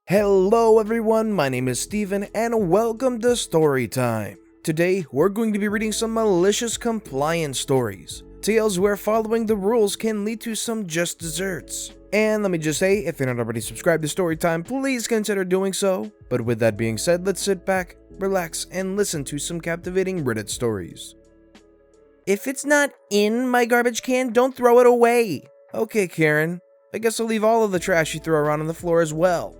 Hello everyone, my name is Steven and welcome to Storytime. Today, we're going to be reading some malicious compliance stories. Tales where following the rules can lead to some just desserts. And let me just say, if you're not already subscribed to Storytime, please consider doing so. But with that being said, let's sit back, relax, and listen to some captivating Reddit stories. If it's not in my garbage can, don't throw it away. Okay, Karen. I guess I'll leave all of the trash you throw around on the floor as well.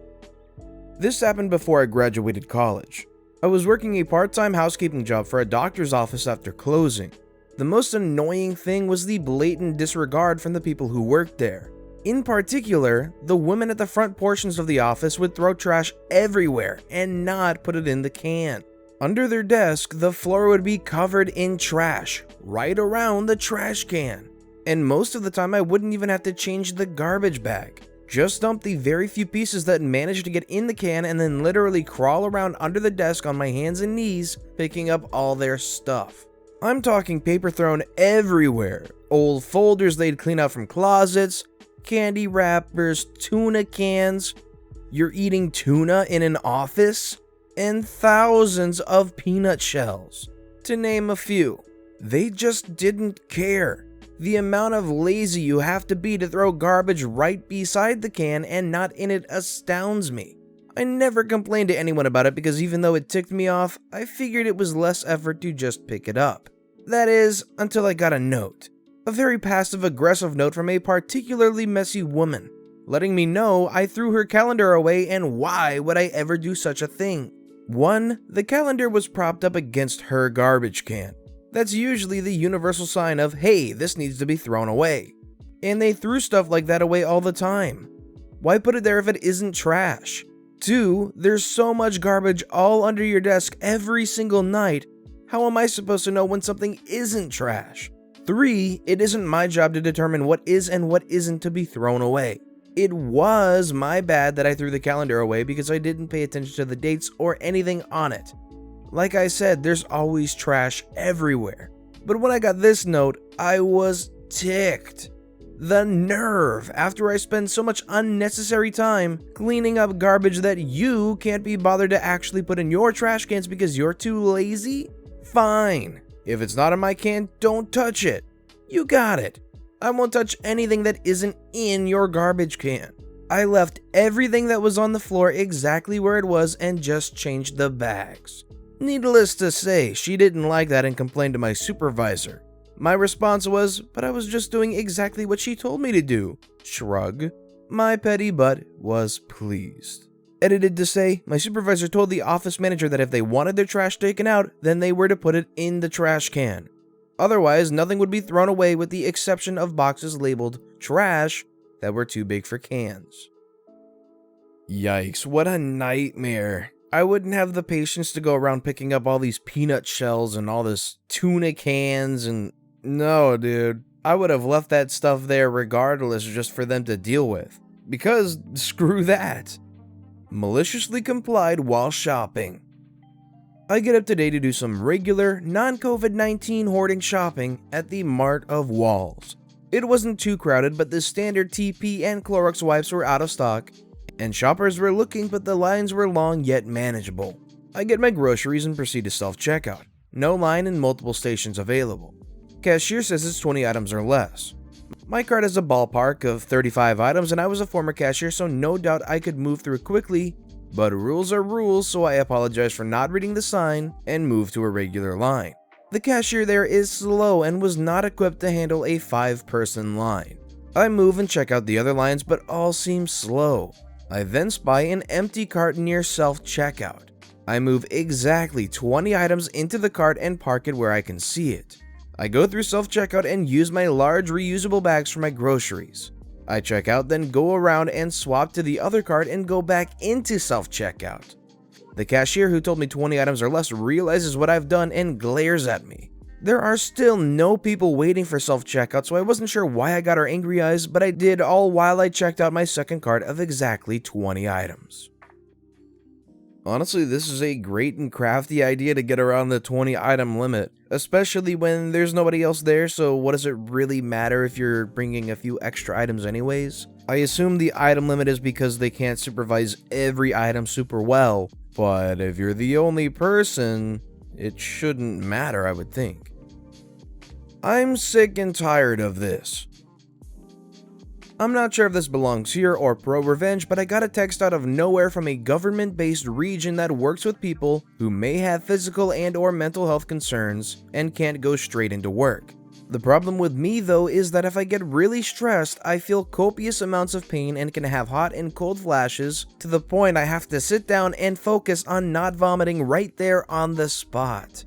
This happened before I graduated college. I was working a part-time housekeeping job for a doctor's office after closing. The most annoying thing was the blatant disregard from the people who worked there. In particular, the women at the front portions of the office would throw trash everywhere and not put it in the can. Under their desk, the floor would be covered in trash, right around the trash can. And most of the time I wouldn't even have to change the garbage bag. Just dump the very few pieces that managed to get in the can and then literally crawl around under the desk on my hands and knees, picking up all their stuff. I'm talking paper thrown everywhere, old folders they'd clean out from closets, candy wrappers, tuna cans, you're eating tuna in an office, and thousands of peanut shells, to name a few. They just didn't care. The amount of lazy you have to be to throw garbage right beside the can and not in it astounds me. I never complained to anyone about it because even though it ticked me off, I figured it was less effort to just pick it up. That is, until I got a note. A very passive-aggressive note from a particularly messy woman, letting me know I threw her calendar away and why would I ever do such a thing. 1. The calendar was propped up against her garbage can. That's usually the universal sign of, hey, this needs to be thrown away. And they threw stuff like that away all the time. Why put it there if it isn't trash? 2, there's so much garbage all under your desk every single night. How am I supposed to know when something isn't trash? 3, it isn't my job to determine what is and what isn't to be thrown away. It was my bad that I threw the calendar away because I didn't pay attention to the dates or anything on it. Like I said, there's always trash everywhere. But when I got this note, I was ticked. The nerve after I spend so much unnecessary time cleaning up garbage that you can't be bothered to actually put in your trash cans because you're too lazy? Fine. If it's not in my can, don't touch it. You got it. I won't touch anything that isn't in your garbage can. I left everything that was on the floor exactly where it was and just changed the bags. Needless to say, she didn't like that and complained to my supervisor. My response was, but I was just doing exactly what she told me to do. Shrug. My petty butt was pleased. Edited to say, my supervisor told the office manager that if they wanted their trash taken out, then they were to put it in the trash can. Otherwise, nothing would be thrown away with the exception of boxes labeled trash that were too big for cans. Yikes, what a nightmare. I wouldn't have the patience to go around picking up all these peanut shells and all this tuna cans and... No, dude. I would have left that stuff there regardless just for them to deal with. Because, screw that. Maliciously complied while shopping. I get up today to do some regular, non-COVID-19 hoarding shopping at the Mart of Walls. It wasn't too crowded, but the standard TP and Clorox wipes were out of stock, and shoppers were looking, but the lines were long yet manageable. I get my groceries and proceed to self-checkout. No line and multiple stations available. Cashier says it's 20 items or less. My cart has a ballpark of 35 items and I was a former cashier, so no doubt I could move through quickly, but rules are rules, so I apologize for not reading the sign and move to a regular line. The cashier there is slow and was not equipped to handle a 5-person line. I move and check out the other lines, but all seem slow. I then spy an empty cart near self-checkout. I move exactly 20 items into the cart and park it where I can see it. I go through self-checkout and use my large reusable bags for my groceries. I check out, then go around and swap to the other cart and go back into self-checkout. The cashier who told me 20 items or less realizes what I've done and glares at me. There are still no people waiting for self-checkout, so I wasn't sure why I got her angry eyes, but I did, all while I checked out my second cart of exactly 20 items. Honestly, this is a great and crafty idea to get around the 20 item limit, especially when there's nobody else there, so what does it really matter if you're bringing a few extra items anyways? I assume the item limit is because they can't supervise every item super well, but if you're the only person, it shouldn't matter, I would think. I'm sick and tired of this. I'm not sure if this belongs here or pro-revenge, but I got a text out of nowhere from a government-based region that works with people who may have physical and or mental health concerns and can't go straight into work. The problem with me though is that if I get really stressed, I feel copious amounts of pain and can have hot and cold flashes to the point I have to sit down and focus on not vomiting right there on the spot.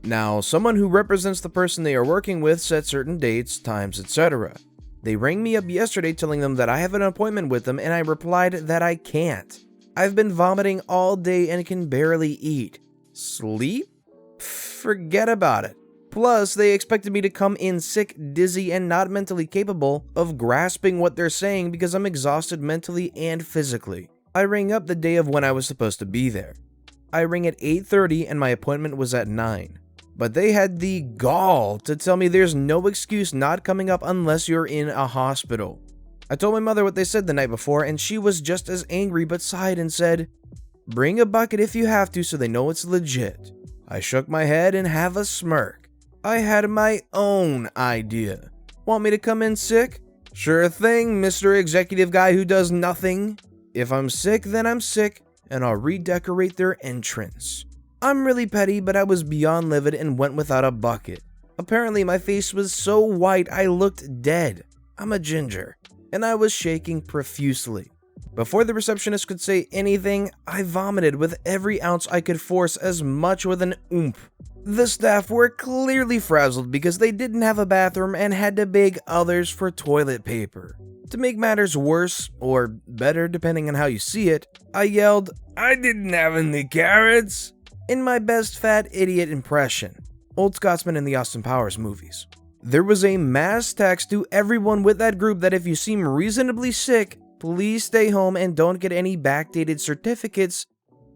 Now, someone who represents the person they are working with set certain dates, times, etc. They rang me up yesterday telling them that I have an appointment with them and I replied that I can't. I've been vomiting all day and can barely eat. Sleep? Forget about it. Plus, they expected me to come in sick, dizzy, and not mentally capable of grasping what they're saying because I'm exhausted mentally and physically. I rang up the day of when I was supposed to be there. I rang at 8:30 and my appointment was at 9. But they had the gall to tell me there's no excuse not coming up unless you're in a hospital. I told my mother what they said the night before and she was just as angry but sighed and said, "Bring a bucket if you have to so they know it's legit." I shook my head and have a smirk. I had my own idea. Want me to come in sick? Sure thing, Mr. Executive Guy who does nothing. If I'm sick, then I'm sick, and I'll redecorate their entrance. I'm really petty, but I was beyond livid and went without a bucket. Apparently, my face was so white I looked dead. I'm a ginger, and I was shaking profusely. Before the receptionist could say anything, I vomited with every ounce I could force as much with an oomph. The staff were clearly frazzled because they didn't have a bathroom and had to beg others for toilet paper. To make matters worse, or better depending on how you see it, I yelled, "I didn't have any carrots!" in my best fat idiot impression. Old Scotsman in the Austin Powers movies. There was a mass text to everyone with that group that if you seem reasonably sick, please stay home and don't get any backdated certificates,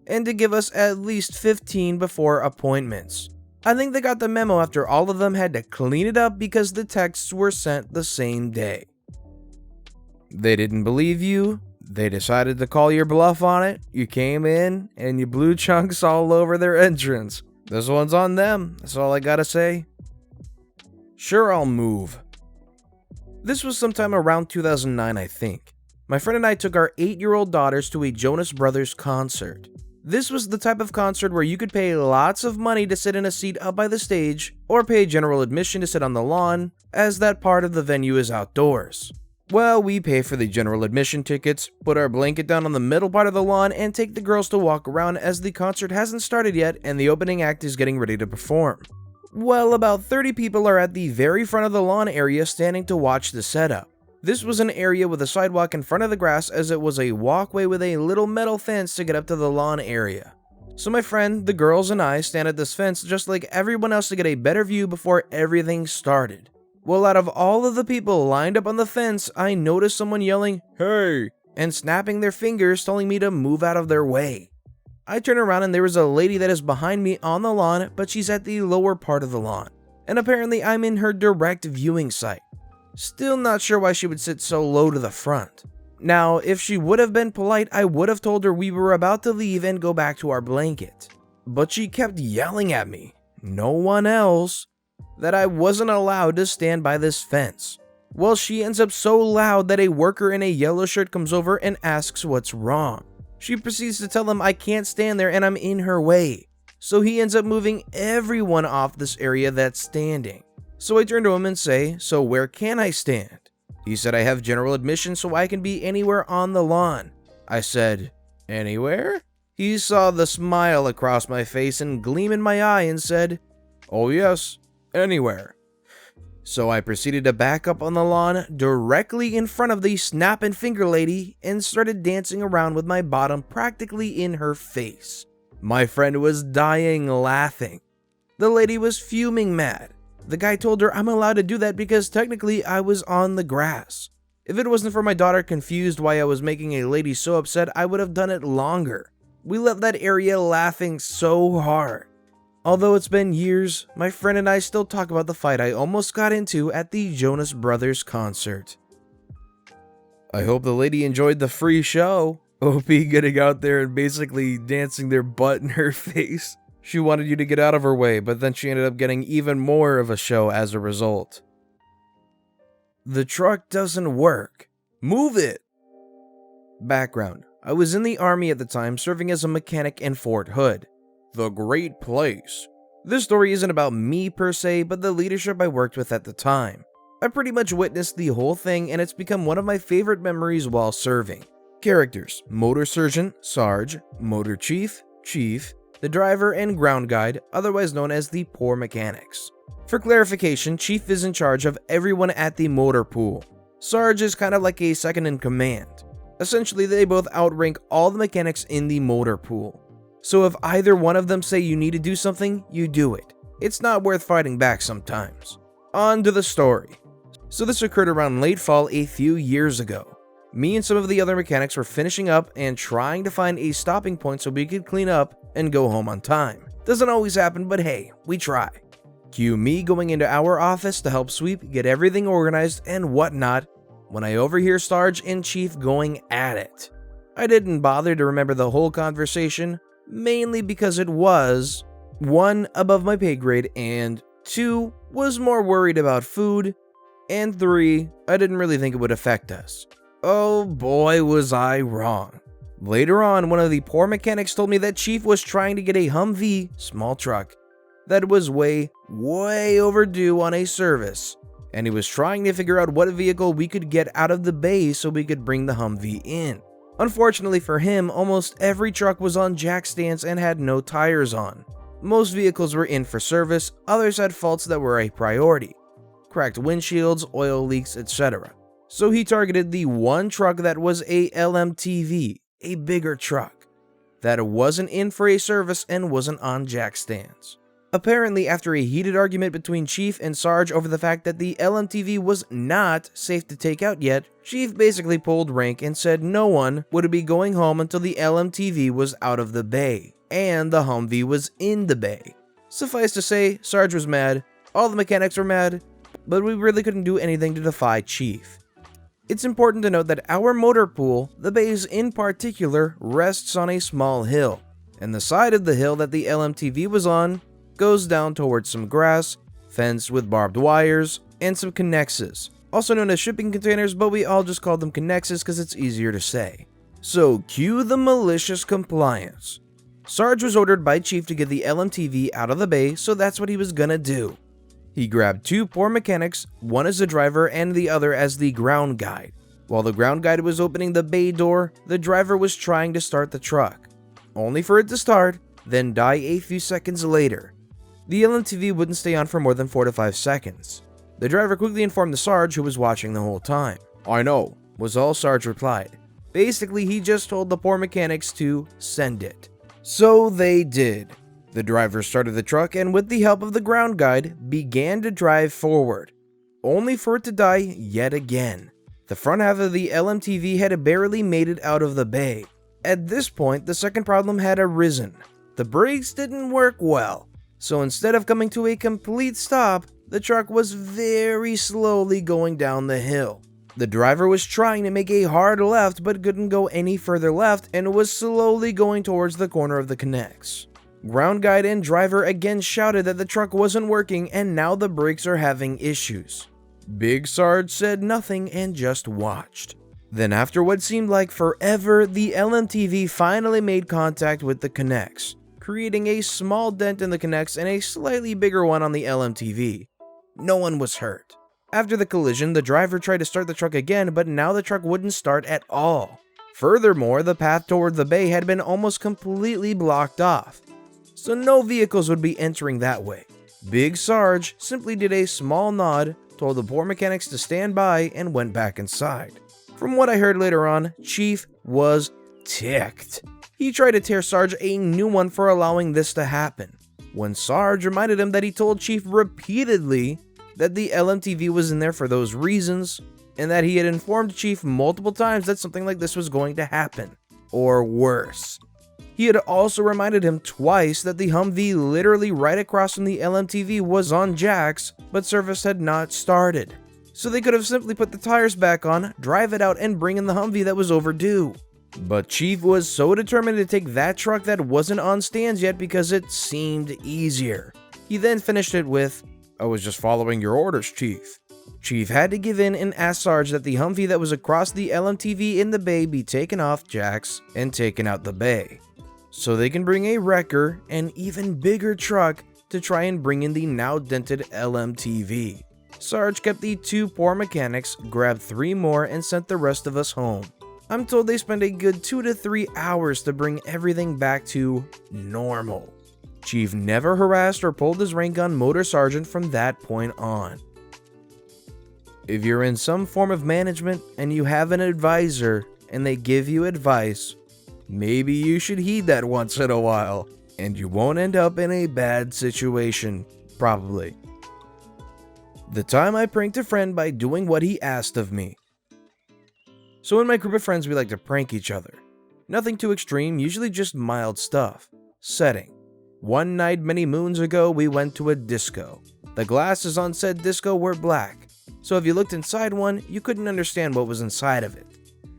and to give us at least 15 before appointments. I think they got the memo after all of them had to clean it up because the texts were sent the same day. They didn't believe you. They decided to call your bluff on it. You came in and you blew chunks all over their entrance. This one's on them. That's all I gotta say. Sure, I'll move. This was sometime around 2009, I think. My friend and I took our 8-year-old daughters to a Jonas Brothers concert. This was the type of concert where you could pay lots of money to sit in a seat up by the stage, or pay general admission to sit on the lawn, as that part of the venue is outdoors. Well, we pay for the general admission tickets, put our blanket down on the middle part of the lawn, and take the girls to walk around as the concert hasn't started yet and the opening act is getting ready to perform. Well, about 30 people are at the very front of the lawn area standing to watch the setup. This was an area with a sidewalk in front of the grass as it was a walkway with a little metal fence to get up to the lawn area. So my friend, the girls, and I stand at this fence just like everyone else to get a better view before everything started. Well, out of all of the people lined up on the fence, I noticed someone yelling, "Hey!" and snapping their fingers telling me to move out of their way. I turn around and there is a lady that is behind me on the lawn, but she's at the lower part of the lawn. And apparently I'm in her direct viewing sight. Still not sure why she would sit so low to the front. Now, if she would have been polite, I would have told her we were about to leave and go back to our blanket. But she kept yelling at me, no one else, that I wasn't allowed to stand by this fence. Well, she ends up so loud that a worker in a yellow shirt comes over and asks what's wrong. She proceeds to tell him I can't stand there and I'm in her way. So he ends up moving everyone off this area that's standing. So I turn to him and say, "So where can I stand?" He said, "I have general admission so I can be anywhere on the lawn." I said, "Anywhere?" He saw the smile across my face and gleam in my eye and said, "Oh yes, anywhere." So I proceeded to back up on the lawn directly in front of the snap and finger lady and started dancing around with my bottom practically in her face. My friend was dying laughing. The lady was fuming mad. The guy told her I'm allowed to do that because technically I was on the grass. If it wasn't for my daughter confused why I was making a lady so upset, I would have done it longer. We left that area laughing so hard. Although it's been years, my friend and I still talk about the fight I almost got into at the Jonas Brothers concert. I hope the lady enjoyed the free show. OP getting out there and basically dancing their butt in her face. She wanted you to get out of her way, but then she ended up getting even more of a show as a result. The truck doesn't work. Move it! Background. I was in the army at the time, serving as a mechanic in Fort Hood. The great place. This story isn't about me per se, but the leadership I worked with at the time. I pretty much witnessed the whole thing, and it's become one of my favorite memories while serving. Characters: Motor Surgeon, Sarge, Motor Chief, Chief, the driver, and ground guide, otherwise known as the poor mechanics. For clarification, Chief is in charge of everyone at the motor pool. Sarge is kind of like a second in command. Essentially, they both outrank all the mechanics in the motor pool. So if either one of them say you need to do something, you do it. It's not worth fighting back sometimes. On to the story. So this occurred around late fall a few years ago. Me and some of the other mechanics were finishing up and trying to find a stopping point so we could clean up and go home on time. Doesn't always happen, but hey, we try. Cue me going into our office to help sweep, get everything organized and whatnot, when I overhear Sarge and Chief going at it. I didn't bother to remember the whole conversation, mainly because it was 1. Above my pay grade, and 2. Was more worried about food, and 3. I didn't really think it would affect us. Oh boy, was I wrong. Later on, one of the poor mechanics told me that Chief was trying to get a Humvee, small truck, that was way overdue on a service, and he was trying to figure out what vehicle we could get out of the bay so we could bring the Humvee in. Unfortunately for him, almost every truck was on jack stands and had no tires on. Most vehicles were in for service, others had faults that were a priority. Cracked windshields, oil leaks, etc. So he targeted the one truck that was a LMTV, a bigger truck, that wasn't in for a service and wasn't on jack stands. Apparently, after a heated argument between Chief and Sarge over the fact that the LMTV was not safe to take out yet, Chief basically pulled rank and said no one would be going home until the LMTV was out of the bay, and the Humvee was in the bay. Suffice to say, Sarge was mad, all the mechanics were mad, but we really couldn't do anything to defy Chief. It's important to note that our motor pool, the bays in particular, rests on a small hill, and the side of the hill that the LMTV was on goes down towards some grass, fenced with barbed wires, and some connexes, also known as shipping containers, but we all just call them connexes because it's easier to say. So cue the malicious compliance. Sarge was ordered by Chief to get the LMTV out of the bay, so that's what he was gonna do. He grabbed 2 poor mechanics, one as the driver and the other as the ground guide. While the ground guide was opening the bay door, the driver was trying to start the truck, only for it to start, then die a few seconds later. The LMTV wouldn't stay on for more than 4 to 5 seconds. The driver quickly informed the Sarge, who was watching the whole time. "I know," was all Sarge replied. Basically, he just told the poor mechanics to send it. So they did. The driver started the truck and with the help of the ground guide, began to drive forward, only for it to die yet again. The front half of the LMTV had barely made it out of the bay. At this point, the second problem had arisen. The brakes didn't work well. So instead of coming to a complete stop, the truck was very slowly going down the hill. The driver was trying to make a hard left but couldn't go any further left and was slowly going towards the corner of the Connex. Ground guide and driver again shouted that the truck wasn't working and now the brakes are having issues. Big Sarge said nothing and just watched. Then after what seemed like forever, the LMTV finally made contact with the Connex, creating a small dent in the Connex and a slightly bigger one on the LMTV. No one was hurt. After the collision, the driver tried to start the truck again, but now the truck wouldn't start at all. Furthermore, the path toward the bay had been almost completely blocked off, so no vehicles would be entering that way. Big Sarge simply did a small nod, told the poor mechanics to stand by, and went back inside. From what I heard later on, Chief was ticked. He tried to tear Sarge a new one for allowing this to happen, when Sarge reminded him that he told Chief repeatedly that the LMTV was in there for those reasons, and that he had informed Chief multiple times that something like this was going to happen, or worse. He had also reminded him twice that the Humvee literally right across from the LMTV was on jacks, but service had not started. so they could have simply put the tires back on, drive it out, and bring in the Humvee that was overdue. But Chief was so determined to take that truck that wasn't on stands yet because it seemed easier. He then finished it with, "I was just following your orders, Chief." Chief had to give in and ask Sarge that the Humvee that was across the LMTV in the bay be taken off jacks and taken out the bay, so they can bring a wrecker, an even bigger truck, to try and bring in the now dented LMTV. Sarge kept the 2 poor mechanics, grabbed 3 more, and sent the rest of us home. I'm told they spent a good 2 to 3 hours to bring everything back to normal. Chief never harassed or pulled his rank on Motor Sergeant from that point on. If you're in some form of management and you have an advisor and they give you advice, maybe you should heed that once in a while, and you won't end up in a bad situation, probably. The time I pranked a friend by doing what he asked of me. So in my group of friends, we like to prank each other. Nothing too extreme, usually just mild stuff. Setting. One night many moons ago, we went to a disco. The glasses on said disco were black, so if you looked inside one, you couldn't understand what was inside of it.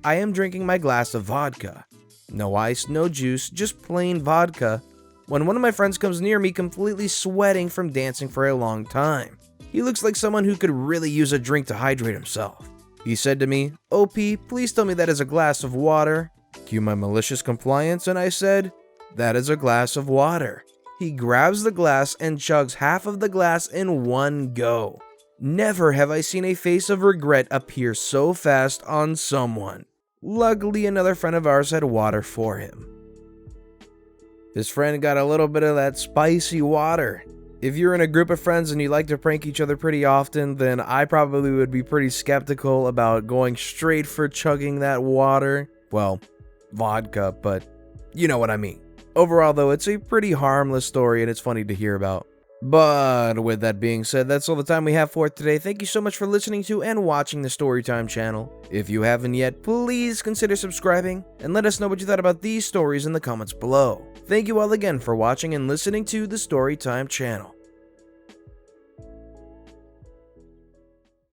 I am drinking my glass of vodka. No ice, no juice, just plain vodka, when one of my friends comes near me completely sweating from dancing for a long time. He looks like someone who could really use a drink to hydrate himself. He said to me, "OP, please tell me that is a glass of water." Cue my malicious compliance, and I said, "That is a glass of water." He grabs the glass and chugs half of the glass in one go. Never have I seen a face of regret appear so fast on someone. Luckily, another friend of ours had water for him. His friend got a little bit of that spicy water. If you're in a group of friends and you like to prank each other pretty often, then I probably would be pretty skeptical about going straight for chugging that water. Well, vodka, but you know what I mean. Overall though, it's a pretty harmless story and it's funny to hear about. But with that being said, that's all the time we have for today. Thank you so much for listening to and watching the Storytime channel. If you haven't yet, please consider subscribing and let us know what you thought about these stories in the comments below. Thank you all again for watching and listening to the Storytime channel.